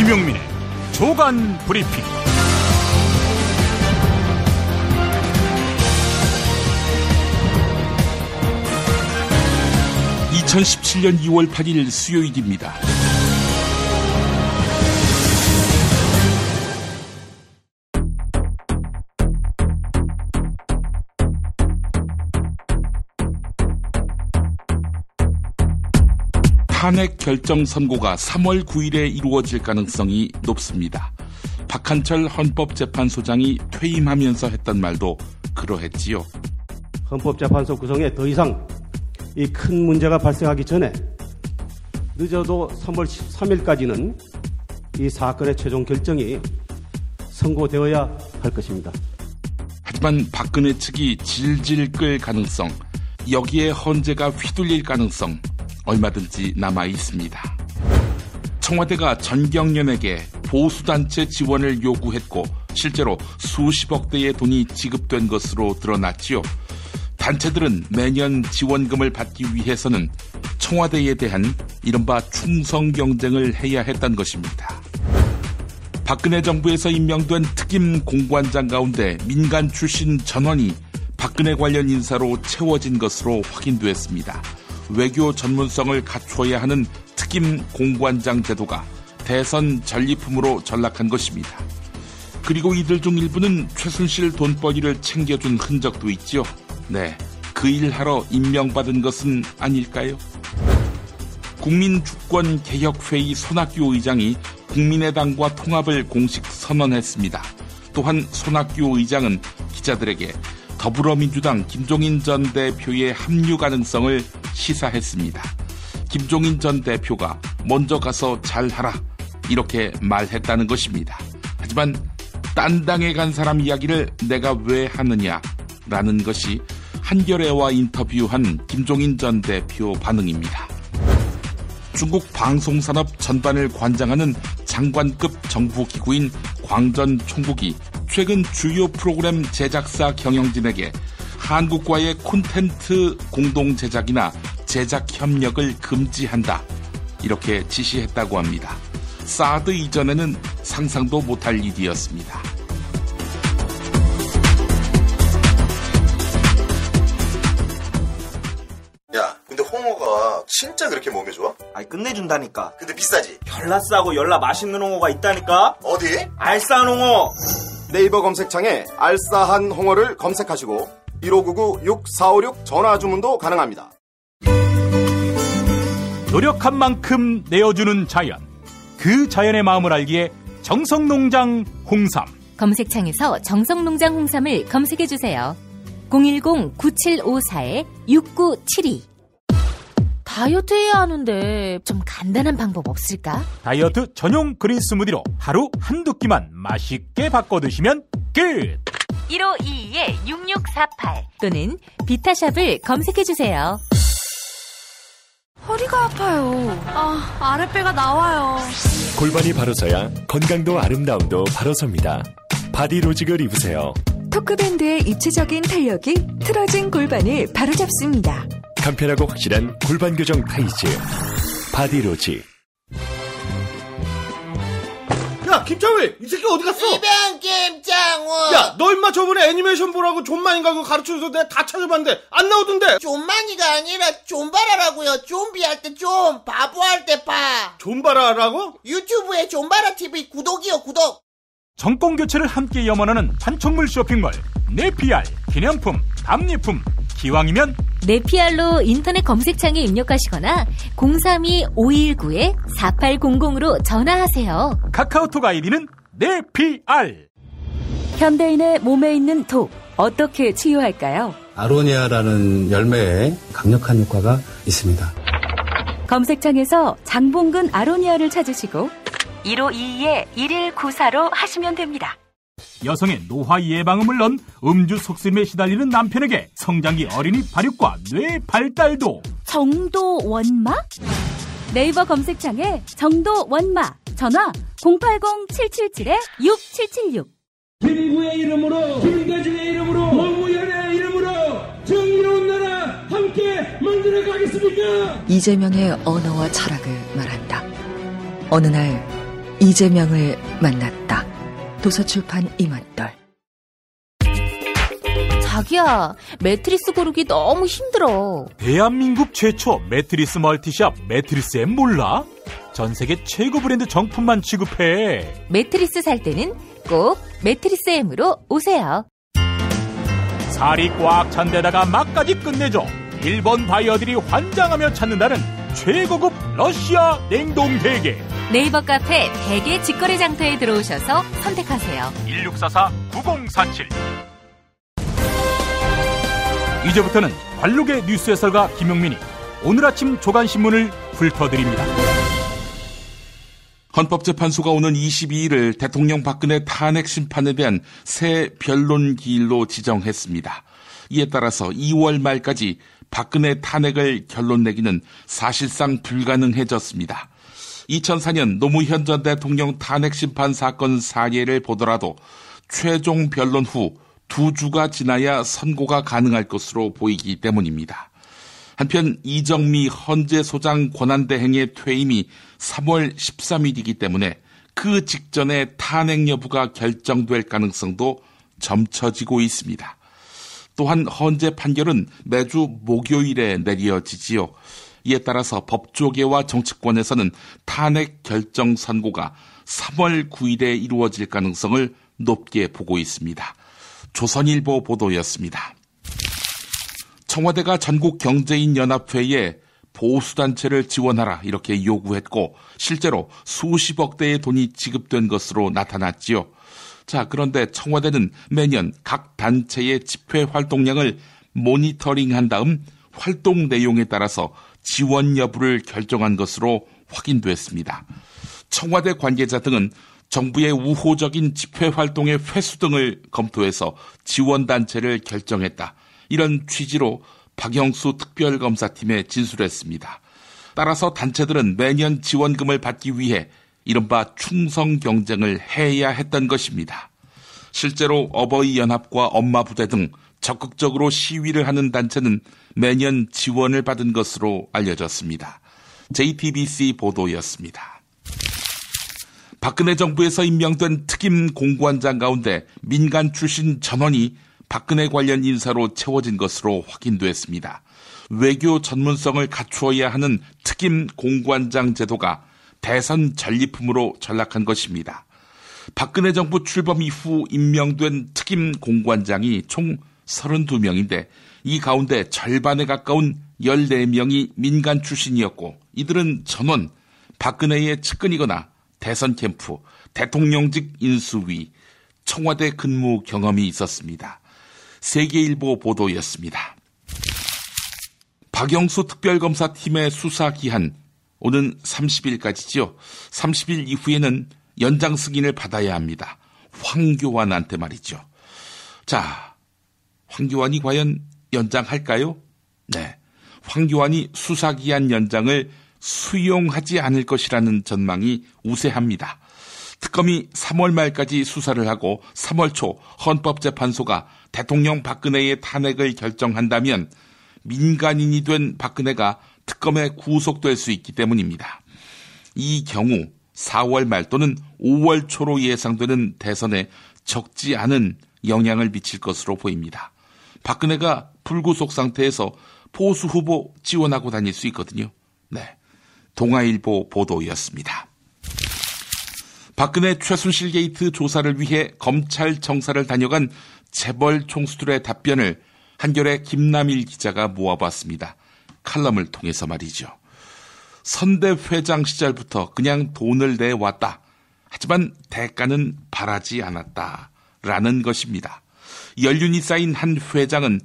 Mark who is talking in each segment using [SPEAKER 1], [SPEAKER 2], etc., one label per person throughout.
[SPEAKER 1] 김용민의 조간 브리핑. 2017년 2월 8일 수요일입니다. 탄핵 결정 선고가 3월 9일에 이루어질 가능성이 높습니다. 박한철 헌법재판소장이 퇴임하면서 했던 말도 그러했지요.
[SPEAKER 2] 헌법재판소 구성에 더 이상 이 큰 문제가 발생하기 전에 늦어도 3월 13일까지는 이 사건의 최종 결정이 선고되어야 할 것입니다.
[SPEAKER 1] 하지만 박근혜 측이 질질 끌 가능성, 여기에 헌재가 휘둘릴 가능성 얼마든지 남아 있습니다. 청와대가 전경련에게 보수단체 지원을 요구했고 실제로 수십억 대의 돈이 지급된 것으로 드러났지요. 단체들은 매년 지원금을 받기 위해서는 청와대에 대한 이른바 충성 경쟁을 해야 했던 것입니다. 박근혜 정부에서 임명된 특임 공관장 가운데 민간 출신 전원이 박근혜 관련 인사로 채워진 것으로 확인됐습니다. 외교 전문성을 갖춰야 하는 특임 공관장 제도가 대선 전리품으로 전락한 것입니다. 그리고 이들 중 일부는 최순실 돈벌이를 챙겨준 흔적도 있죠. 네, 그 일하러 임명받은 것은 아닐까요? 국민주권개혁회의 손학규 의장이 국민의당과 통합을 공식 선언했습니다. 또한 손학규 의장은 기자들에게 더불어민주당 김종인 전 대표의 합류 가능성을 시사했습니다. 김종인 전 대표가 먼저 가서 잘하라 이렇게 말했다는 것입니다. 하지만 딴 당에 간 사람 이야기를 내가 왜 하느냐라는 것이 한겨레와 인터뷰한 김종인 전 대표 반응입니다. 중국 방송산업 전반을 관장하는 장관급 정부기구인 광전 총국이 최근 주요 프로그램 제작사 경영진에게 한국과의 콘텐츠 공동 제작이나 제작 협력을 금지한다 이렇게 지시했다고 합니다. 사드 이전에는 상상도 못할 일이었습니다.
[SPEAKER 3] 야, 근데 홍어가 진짜 그렇게 몸에 좋아?
[SPEAKER 4] 아니 끝내준다니까.
[SPEAKER 3] 근데 비싸지?
[SPEAKER 4] 열나 싸고 열나 맛있는 홍어가 있다니까.
[SPEAKER 3] 어디?
[SPEAKER 4] 알싸한 홍어.
[SPEAKER 5] 네이버 검색창에 알싸한 홍어를 검색하시고 1599-6456 전화 주문도 가능합니다.
[SPEAKER 1] 노력한 만큼 내어주는 자연, 그 자연의 마음을 알기에 정성농장 홍삼.
[SPEAKER 6] 검색창에서 정성농장 홍삼을 검색해주세요. 010-9754-6972. 다이어트 해야 하는데 좀 간단한 방법 없을까?
[SPEAKER 1] 다이어트 전용 그린 스무디로 하루 한두 끼만 맛있게 바꿔 드시면 끝!
[SPEAKER 6] 1522-6648 또는 비타샵을 검색해주세요.
[SPEAKER 7] 허리가 아파요. 아랫배가 나와요.
[SPEAKER 8] 골반이 바로서야 건강도 아름다움도 바로섭니다. 바디로직을 입으세요.
[SPEAKER 9] 토크밴드의 입체적인 탄력이 틀어진 골반을 바로잡습니다.
[SPEAKER 8] 간편하고 확실한 골반 교정 타이즈 바디로직.
[SPEAKER 10] 야, 김창회, 이 새끼 어디 갔어?
[SPEAKER 11] 이병 김창호.
[SPEAKER 10] 야, 너 임마 저번에 애니메이션 보라고 존만인가 그거 가르쳐줘서 내가 다 찾아봤는데 안 나오던데.
[SPEAKER 11] 존만이가 아니라 존바라라고요. 좀비 할 때 좀, 바보 할 때 바.
[SPEAKER 10] 존바라라고?
[SPEAKER 11] 유튜브에 존바라 TV 구독이요, 구독.
[SPEAKER 1] 정권 교체를 함께 염원하는 판촉물 쇼핑몰 네피알. 기념품, 답례품, 기왕이면
[SPEAKER 6] 네피알로 인터넷 검색창에 입력하시거나 032-519-4800으로 전화하세요.
[SPEAKER 1] 카카오톡 아이디는 네피알.
[SPEAKER 9] 현대인의 몸에 있는 독, 어떻게 치유할까요?
[SPEAKER 12] 아로니아라는 열매에 강력한 효과가 있습니다.
[SPEAKER 9] 검색창에서 장봉근 아로니아를 찾으시고
[SPEAKER 6] 1522-1194로 하시면 됩니다.
[SPEAKER 1] 여성의 노화 예방은 물론 음주 속쓰림에 시달리는 남편에게 성장기 어린이 발육과 뇌 발달도.
[SPEAKER 9] 정도 원마? 네이버 검색창에 정도 원마, 전화 080-777-6776.
[SPEAKER 13] 김구의 이름으로, 김대중의 이름으로, 노무현의 이름으로 정의로운 나라 함께 만들어가겠습니까?
[SPEAKER 14] 이재명의 언어와 철학을 말한다. 어느 날 이재명을 만났다. 도서출판 이맛돌.
[SPEAKER 6] 자기야, 매트리스 고르기 너무 힘들어.
[SPEAKER 15] 대한민국 최초 매트리스 멀티샵 매트리스엠 몰라? 전 세계 최고 브랜드 정품만 취급해.
[SPEAKER 6] 매트리스 살 때는 꼭 매트리스엠으로 오세요.
[SPEAKER 15] 살이 꽉 찬 데다가 맛까지 끝내줘. 일본 바이어들이 환장하며 찾는다는 최고급 러시아 냉동 대게.
[SPEAKER 6] 네이버 카페 대게 직거래 장터에 들어오셔서 선택하세요.
[SPEAKER 15] 1644-9047. 이제부터는 관록의 뉴스 해설가 김용민이 오늘 아침 조간신문을 훑어드립니다.
[SPEAKER 1] 헌법재판소가 오는 22일을 대통령 박근혜 탄핵 심판에 대한 새 변론기일로 지정했습니다. 이에 따라서 2월 말까지 박근혜 탄핵을 결론 내기는 사실상 불가능해졌습니다. 2004년 노무현 전 대통령 탄핵 심판 사건 사례를 보더라도 최종 변론 후 2주가 지나야 선고가 가능할 것으로 보이기 때문입니다. 한편 이정미 헌재소장 권한대행의 퇴임이 3월 13일이기 때문에 그 직전에 탄핵 여부가 결정될 가능성도 점쳐지고 있습니다. 또한 헌재 판결은 매주 목요일에 내려지지요. 이에 따라서 법조계와 정치권에서는 탄핵 결정 선고가 3월 9일에 이루어질 가능성을 높게 보고 있습니다. 조선일보 보도였습니다. 청와대가 전국경제인연합회에 보수단체를 지원하라 이렇게 요구했고 실제로 수십억 대의 돈이 지급된 것으로 나타났지요. 자, 그런데 청와대는 매년 각 단체의 집회 활동량을 모니터링한 다음 활동 내용에 따라서 지원 여부를 결정한 것으로 확인됐습니다. 청와대 관계자 등은 정부의 우호적인 집회 활동의 횟수 등을 검토해서 지원단체를 결정했다. 이런 취지로 박영수 특별검사팀에 진술했습니다. 따라서 단체들은 매년 지원금을 받기 위해 이른바 충성 경쟁을 해야 했던 것입니다. 실제로 어버이연합과 엄마부대 등 적극적으로 시위를 하는 단체는 매년 지원을 받은 것으로 알려졌습니다. JTBC 보도였습니다. 박근혜 정부에서 임명된 특임 공관장 가운데 민간 출신 전원이 박근혜 관련 인사로 채워진 것으로 확인됐습니다. 외교 전문성을 갖추어야 하는 특임 공관장 제도가 대선 전리품으로 전락한 것입니다. 박근혜 정부 출범 이후 임명된 특임 공관장이 총 32명인데 이 가운데 절반에 가까운 14명이 민간 출신이었고 이들은 전원 박근혜의 측근이거나 대선 캠프, 대통령직 인수위, 청와대 근무 경험이 있었습니다. 세계일보 보도였습니다. 박영수 특별검사팀의 수사 기한 오는 30일까지지요. 30일 이후에는 연장 승인을 받아야 합니다. 황교안한테 말이죠. 자, 황교안이 과연 연장할까요? 네, 황교안이 수사기한 연장을 수용하지 않을 것이라는 전망이 우세합니다. 특검이 3월 말까지 수사를 하고 3월 초 헌법재판소가 대통령 박근혜의 탄핵을 결정한다면 민간인이 된 박근혜가 특검에 구속될 수 있기 때문입니다. 이 경우 4월 말 또는 5월 초로 예상되는 대선에 적지 않은 영향을 미칠 것으로 보입니다. 박근혜가 불구속 상태에서 보수 후보 지원하고 다닐 수 있거든요. 네, 동아일보 보도였습니다. 박근혜 최순실 게이트 조사를 위해 검찰청사를 다녀간 재벌 총수들의 답변을 한겨레 김남일 기자가 모아봤습니다. 칼럼을 통해서 말이죠. 선대 회장 시절부터 그냥 돈을 내왔다. 하지만 대가는 바라지 않았다. 라는 것입니다. 연륜이 쌓인 한 회장은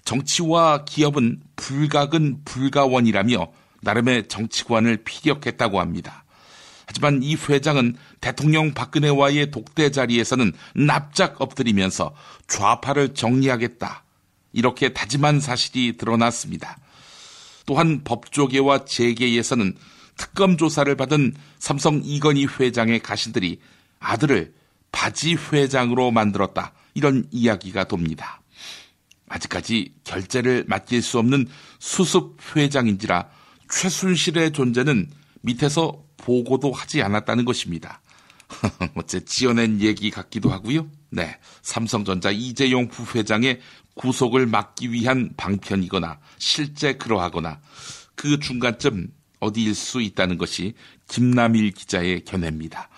[SPEAKER 1] 정치와 기업은 불가근 불가원이라며 나름의 정치관을 피력했다고 합니다. 하지만 이 회장은 대통령 박근혜와의 독대 자리에서는 납작 엎드리면서 좌파를 정리하겠다. 이렇게 다짐한 사실이 드러났습니다. 또한 법조계와 재계에서는 특검 조사를 받은 삼성 이건희 회장의 가신들이 아들을 바지 회장으로 만들었다. 이런 이야기가 돕니다. 아직까지 결재를 맡길 수 없는 수습 회장인지라 최순실의 존재는 밑에서 보고도 하지 않았다는 것입니다. 어째 지어낸 얘기 같기도 하고요. 네, 삼성전자 이재용 부회장의 구속을 막기 위한 방편이거나 실제 그러하거나 그 중간쯤 어디일 수 있다는 것이 김남일 기자의 견해입니다.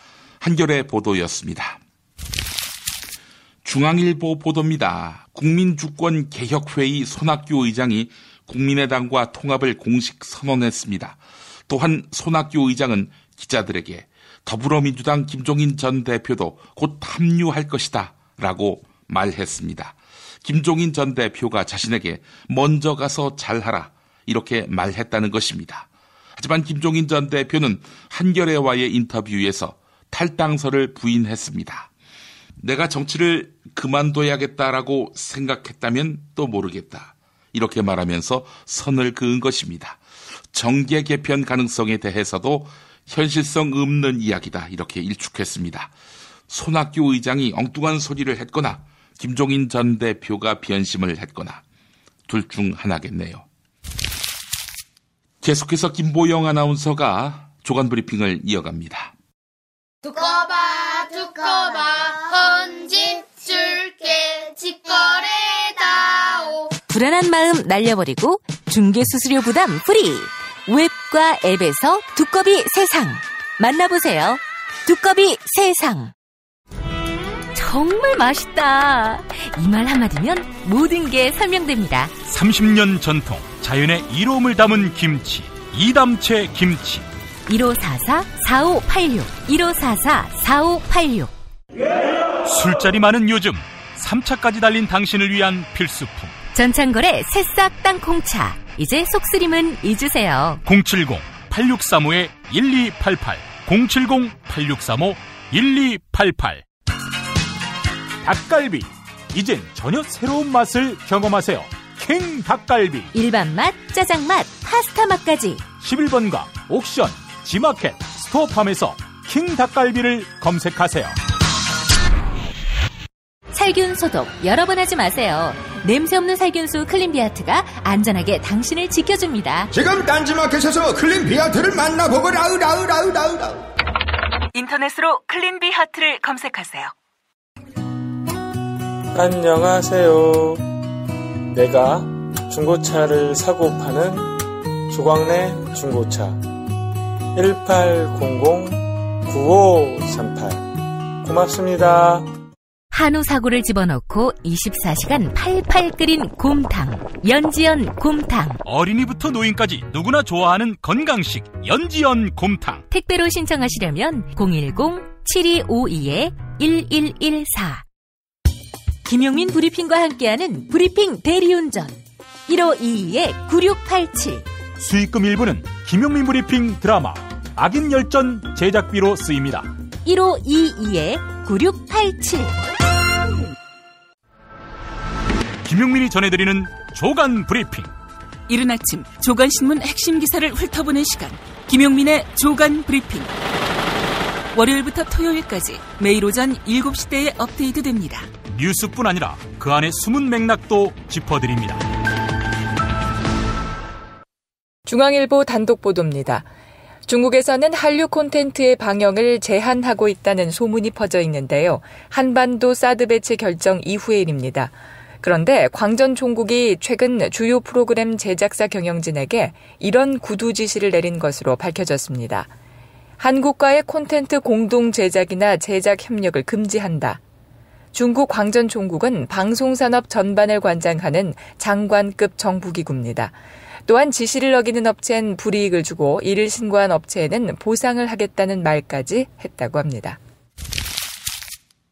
[SPEAKER 1] 한겨레 보도였습니다. 중앙일보 보도입니다. 국민주권개혁회의 손학규 의장이 국민의당과 통합을 공식 선언했습니다. 또한 손학규 의장은 기자들에게 더불어민주당 김종인 전 대표도 곧 합류할 것이다 라고 말했습니다. 김종인 전 대표가 자신에게 먼저 가서 잘하라 이렇게 말했다는 것입니다. 하지만 김종인 전 대표는 한겨레와의 인터뷰에서 탈당설을 부인했습니다. 내가 정치를 그만둬야겠다라고 생각했다면 또 모르겠다. 이렇게 말하면서 선을 그은 것입니다. 정계 개편 가능성에 대해서도 현실성 없는 이야기다 이렇게 일축했습니다. 손학규 의장이 엉뚱한 소리를 했거나 김종인 전 대표가 변심을 했거나 둘 중 하나겠네요. 계속해서 김보영 아나운서가 조간 브리핑을 이어갑니다.
[SPEAKER 16] 두꺼봐 헌집 줄게 직거래다오.
[SPEAKER 6] 불안한 마음 날려버리고 중개수수료 부담 프리. 웹과 앱에서 두꺼비 세상 만나보세요. 두꺼비 세상. 정말 맛있다. 이 말 한마디면 모든 게 설명됩니다.
[SPEAKER 15] 30년 전통 자연의 이로움을 담은 김치 이담채 김치.
[SPEAKER 6] 1544-4586 1544-4586.
[SPEAKER 15] 술자리 많은 요즘 3차까지 달린 당신을 위한 필수품
[SPEAKER 6] 전창걸의 새싹 땅콩차. 이제 속쓰림은 잊으세요.
[SPEAKER 15] 070-8635-1288 070-8635-1288. 닭갈비 이젠 전혀 새로운 맛을 경험하세요. 킹 닭갈비.
[SPEAKER 6] 일반 맛, 짜장 맛, 파스타 맛까지.
[SPEAKER 15] 11번가 옥션 지마켓 스토어팜에서 킹 닭갈비를 검색하세요.
[SPEAKER 6] 살균 소독 여러 번 하지 마세요. 냄새 없는 살균수 클린비아트가 안전하게 당신을 지켜줍니다.
[SPEAKER 17] 지금 딴지마켓에서 클린비아트를 만나보거라.
[SPEAKER 9] 인터넷으로 클린비아트를 검색하세요.
[SPEAKER 18] 안녕하세요. 내가 중고차를 사고 파는 조광래 중고차 1800-9538 고맙습니다.
[SPEAKER 6] 한우 사고를 집어넣고 24시간 팔팔 끓인 곰탕 연지연 곰탕.
[SPEAKER 15] 어린이부터 노인까지 누구나 좋아하는 건강식 연지연 곰탕.
[SPEAKER 6] 택배로 신청하시려면 010-7252-1114. 김용민 브리핑과 함께하는 브리핑 대리운전 1522-9687.
[SPEAKER 15] 수익금 일부는 김용민 브리핑 드라마 악인열전 제작비로 쓰입니다.
[SPEAKER 6] 1522-9687.
[SPEAKER 15] 김용민이 전해드리는 조간 브리핑.
[SPEAKER 9] 이른 아침 조간신문 핵심 기사를 훑어보는 시간, 김용민의 조간 브리핑. 월요일부터 토요일까지 매일 오전 7시대에 업데이트됩니다.
[SPEAKER 15] 뉴스뿐 아니라 그 안에 숨은 맥락도 짚어드립니다.
[SPEAKER 19] 중앙일보 단독 보도입니다. 중국에서는 한류 콘텐츠의 방영을 제한하고 있다는 소문이 퍼져 있는데요. 한반도 사드 배치 결정 이후의 일입니다. 그런데 광전 총국이 최근 주요 프로그램 제작사 경영진에게 이런 구두 지시를 내린 것으로 밝혀졌습니다. 한국과의 콘텐츠 공동 제작이나 제작 협력을 금지한다. 중국 광전 총국은 방송산업 전반을 관장하는 장관급 정부기구입니다. 또한 지시를 어기는 업체엔 불이익을 주고 이를 신고한 업체에는 보상을 하겠다는 말까지 했다고 합니다.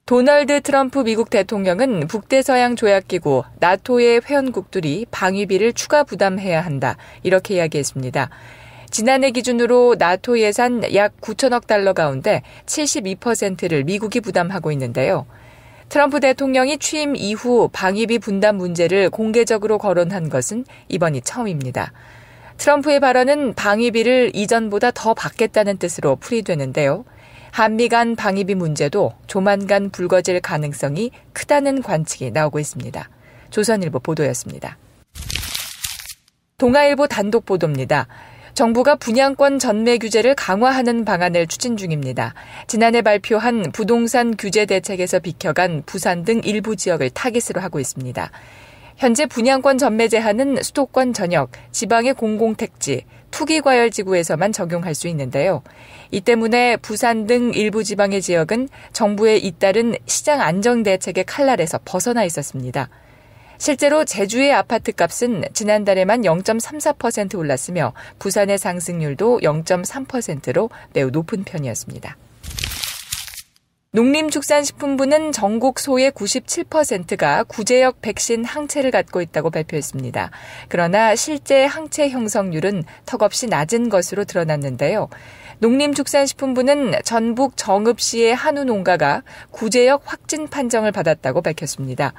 [SPEAKER 19] 도널드 트럼프 미국 대통령은 북대서양 조약기구 나토의 회원국들이 방위비를 추가 부담해야 한다. 이렇게 이야기했습니다. 지난해 기준으로 나토 예산 약 9천억 달러 가운데 72%를 미국이 부담하고 있는데요. 트럼프 대통령이 취임 이후 방위비 분담 문제를 공개적으로 거론한 것은 이번이 처음입니다. 트럼프의 발언은 방위비를 이전보다 더 받겠다는 뜻으로 풀이되는데요. 한미 간 방위비 문제도 조만간 불거질 가능성이 크다는 관측이 나오고 있습니다. 조선일보 보도였습니다. 동아일보 단독 보도입니다. 정부가 분양권 전매 규제를 강화하는 방안을 추진 중입니다. 지난해 발표한 부동산 규제 대책에서 비켜간 부산 등 일부 지역을 타깃으로 하고 있습니다. 현재 분양권 전매 제한은 수도권 전역, 지방의 공공택지, 투기과열지구에서만 적용할 수 있는데요. 이 때문에 부산 등 일부 지방의 지역은 정부의 잇따른 시장 안정 대책의 칼날에서 벗어나 있었습니다. 실제로 제주의 아파트값은 지난달에만 0.34% 올랐으며 부산의 상승률도 0.3%로 매우 높은 편이었습니다. 농림축산식품부는 전국 소의 97%가 구제역 백신 항체를 갖고 있다고 발표했습니다. 그러나 실제 항체 형성률은 턱없이 낮은 것으로 드러났는데요. 농림축산식품부는 전북 정읍시의 한우 농가가 구제역 확진 판정을 받았다고 밝혔습니다.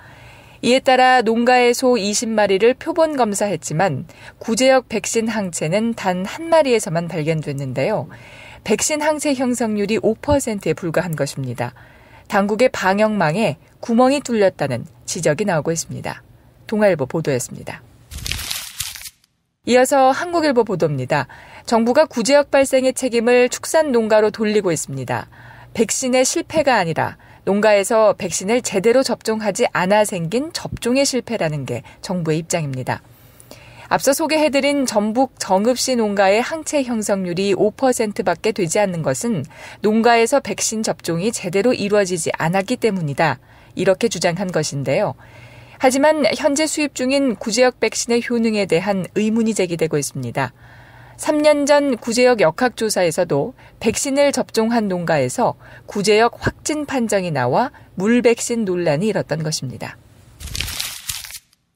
[SPEAKER 19] 이에 따라 농가의 소 20마리를 표본 검사했지만 구제역 백신 항체는 단 한 마리에서만 발견됐는데요. 백신 항체 형성률이 5%에 불과한 것입니다. 당국의 방역망에 구멍이 뚫렸다는 지적이 나오고 있습니다. 동아일보 보도였습니다. 이어서 한국일보 보도입니다. 정부가 구제역 발생의 책임을 축산 농가로 돌리고 있습니다. 백신의 실패가 아니라 농가에서 백신을 제대로 접종하지 않아 생긴 접종의 실패라는 게 정부의 입장입니다. 앞서 소개해드린 전북 정읍시 농가의 항체 형성률이 5%밖에 되지 않는 것은 농가에서 백신 접종이 제대로 이루어지지 않았기 때문이다. 이렇게 주장한 것인데요. 하지만 현재 수입 중인 구제역 백신의 효능에 대한 의문이 제기되고 있습니다. 3년 전 구제역 역학조사에서도 백신을 접종한 농가에서 구제역 확진 판정이 나와 물백신 논란이 일었던 것입니다.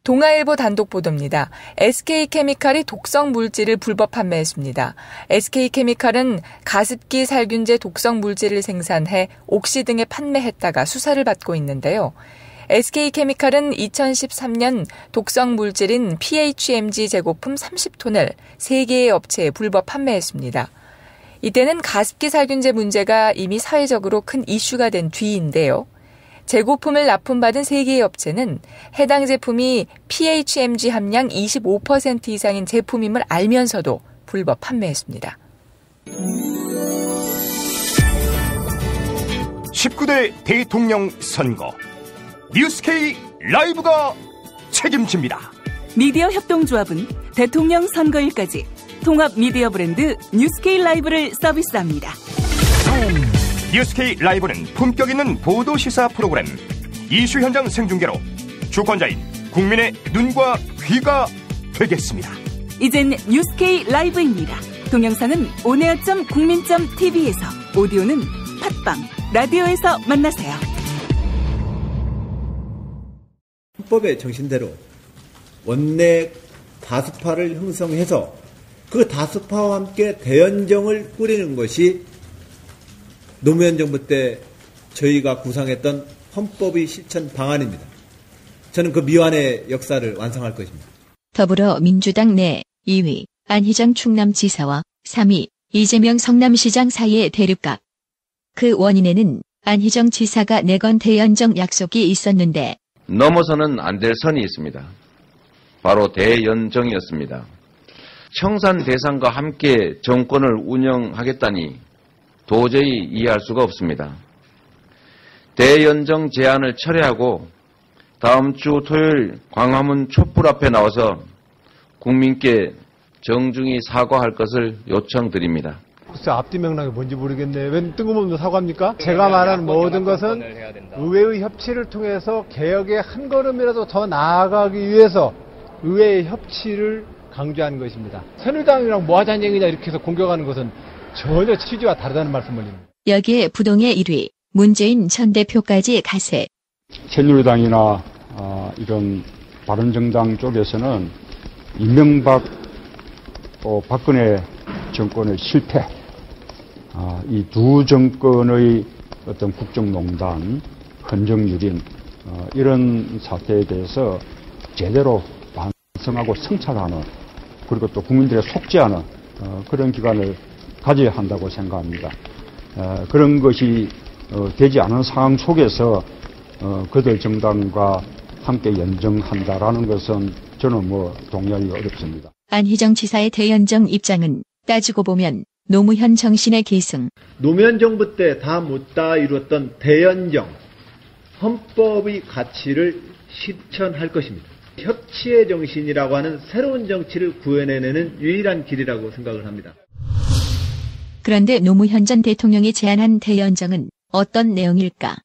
[SPEAKER 19] 동아일보 단독 보도입니다. SK케미칼이 독성 물질을 불법 판매했습니다. SK케미칼은 가습기 살균제 독성 물질을 생산해 옥시 등에 판매했다가 수사를 받고 있는데요. SK케미칼은 2013년 독성 물질인 PHMG 제고품 30톤을 3개의 업체에 불법 판매했습니다. 이때는 가습기 살균제 문제가 이미 사회적으로 큰 이슈가 된 뒤인데요. 재고품을 납품받은 3개의 업체는 해당 제품이 PHMG 함량 25% 이상인 제품임을 알면서도 불법 판매했습니다.
[SPEAKER 17] 19대 대통령 선거 뉴스K 라이브가 책임집니다.
[SPEAKER 9] 미디어 협동조합은 대통령 선거일까지 통합 미디어 브랜드 뉴스K 라이브를 서비스합니다.
[SPEAKER 17] 뉴스K 라이브는 품격 있는 보도 시사 프로그램, 이슈 현장 생중계로 주권자인 국민의 눈과 귀가 되겠습니다.
[SPEAKER 9] 이젠 뉴스K 라이브입니다. 동영상은 온에어.국민.tv에서, 오디오는 팟빵, 라디오에서 만나세요.
[SPEAKER 20] 헌법의 정신대로 원내 다수파를 형성해서 그 다수파와 함께 대연정을 꾸리는 것이 노무현 정부 때 저희가 구상했던 헌법의 실천 방안입니다. 저는 그 미완의 역사를 완성할 것입니다.
[SPEAKER 21] 더불어민주당 내 2위 안희정 충남지사와 3위 이재명 성남시장 사이의 대립각. 그 원인에는 안희정 지사가 내건 대연정 약속이 있었는데
[SPEAKER 22] 넘어서는 안 될 선이 있습니다. 바로 대연정이었습니다. 청산 대상과 함께 정권을 운영하겠다니 도저히 이해할 수가 없습니다. 대연정 제안을 철회하고 다음 주 토요일 광화문 촛불 앞에 나와서 국민께 정중히 사과할 것을 요청드립니다.
[SPEAKER 23] 글쎄 앞뒤 맥락이 뭔지 모르겠네. 웬 뜬금없는 사과입니까? 제가 말하는 모든 것은 의회의 협치를 통해서 개혁의 한 걸음이라도 더 나아가기 위해서 의회의 협치를 강조하는 것입니다. 새누리당이랑 뭐 하자는 얘기냐 이렇게 해서 공격하는 것은 전혀 취지와 다르다는 말씀입니다.
[SPEAKER 21] 여기에 부동의 1위 문재인 전 대표까지 가세.
[SPEAKER 24] 새누리당이나 이런 바른정당 쪽에서는 이명박 박근혜 정권의 실패, 이 두 정권의 어떤 국정농단, 헌정유린 이런 사태에 대해서 제대로 반성하고 성찰하는, 그리고 또 국민들의 속죄하는 그런 기간을 가져야 한다고 생각합니다. 그런 것이 되지 않은 상황 속에서 그들 정당과 함께 연정한다라는 것은 저는 동의하기 어렵습니다.
[SPEAKER 21] 안희정 지사의 대연정 입장은 따지고 보면 노무현 정신의 계승.
[SPEAKER 20] 노무현 정부 때 다 못다 이뤘던 대연정, 헌법의 가치를 실천할 것입니다. 협치의 정신이라고 하는 새로운 정치를 구현해내는 유일한 길이라고 생각을 합니다.
[SPEAKER 21] 그런데 노무현 전 대통령이 제안한 대연정은 어떤 내용일까?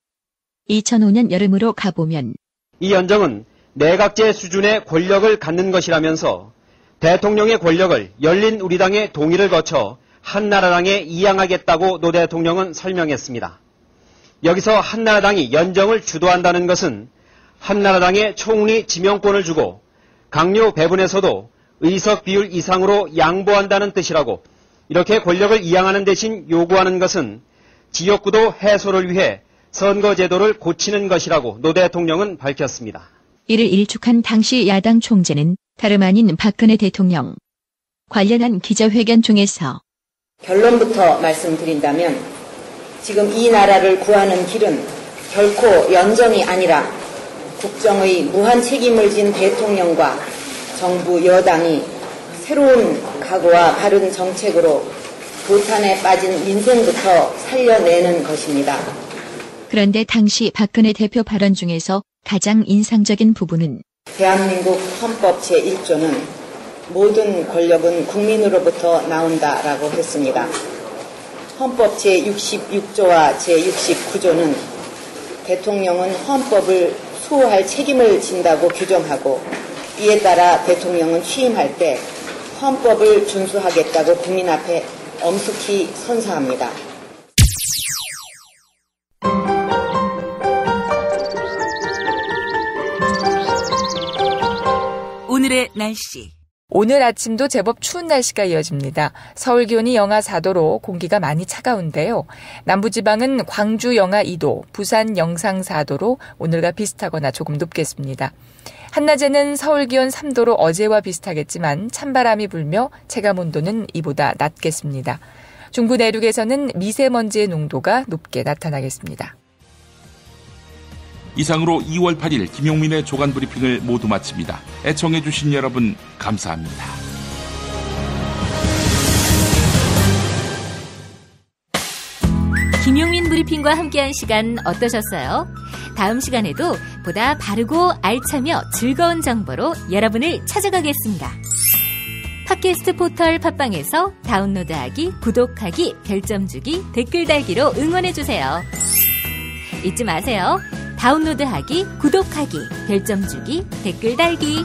[SPEAKER 21] 2005년 여름으로 가보면
[SPEAKER 2] 이 연정은 내각제 수준의 권력을 갖는 것이라면서 대통령의 권력을 열린 우리당의 동의를 거쳐 한나라당에 이양하겠다고 노 대통령은 설명했습니다. 여기서 한나라당이 연정을 주도한다는 것은 한나라당에 총리 지명권을 주고 강요 배분에서도 의석 비율 이상으로 양보한다는 뜻이라고, 이렇게 권력을 이양하는 대신 요구하는 것은 지역구도 해소를 위해 선거제도를 고치는 것이라고 노 대통령은 밝혔습니다.
[SPEAKER 21] 이를 일축한 당시 야당 총재는 다름 아닌 박근혜 대통령. 관련한 기자회견 중에서
[SPEAKER 3] 결론부터 말씀드린다면 지금 이 나라를 구하는 길은 결코 연정이 아니라 국정의 무한 책임을 진 대통령과 정부 여당이 새로운 각오와 바른 정책으로 도탄에 빠진 민생부터 살려내는 것입니다.
[SPEAKER 21] 그런데 당시 박근혜 대표 발언 중에서 가장 인상적인 부분은
[SPEAKER 3] 대한민국 헌법 제1조는 모든 권력은 국민으로부터 나온다라고 했습니다. 헌법 제66조와 제69조는 대통령은 헌법을 수호할 책임을 진다고 규정하고, 이에 따라 대통령은 취임할 때 헌법을 준수하겠다고 국민 앞에 엄숙히 선서합니다.
[SPEAKER 9] 오늘의 날씨.
[SPEAKER 19] 오늘 아침도 제법 추운 날씨가 이어집니다. 서울 기온이 영하 4도로 공기가 많이 차가운데요. 남부지방은 광주 영하 2도, 부산 영상 4도로 오늘과 비슷하거나 조금 높겠습니다. 한낮에는 서울 기온 3도로 어제와 비슷하겠지만 찬바람이 불며 체감온도는 이보다 낮겠습니다. 중부 내륙에서는 미세먼지의 농도가 높게 나타나겠습니다.
[SPEAKER 1] 이상으로 2월 8일 김용민의 조간 브리핑을 모두 마칩니다. 애청해주신 여러분 감사합니다.
[SPEAKER 6] 김용민 브리핑과 함께한 시간 어떠셨어요? 다음 시간에도 보다 바르고 알차며 즐거운 정보로 여러분을 찾아가겠습니다. 팟캐스트 포털 팟빵에서 다운로드하기, 구독하기, 별점 주기, 댓글 달기로 응원해주세요. 잊지 마세요. 다운로드하기, 구독하기, 별점 주기, 댓글 달기.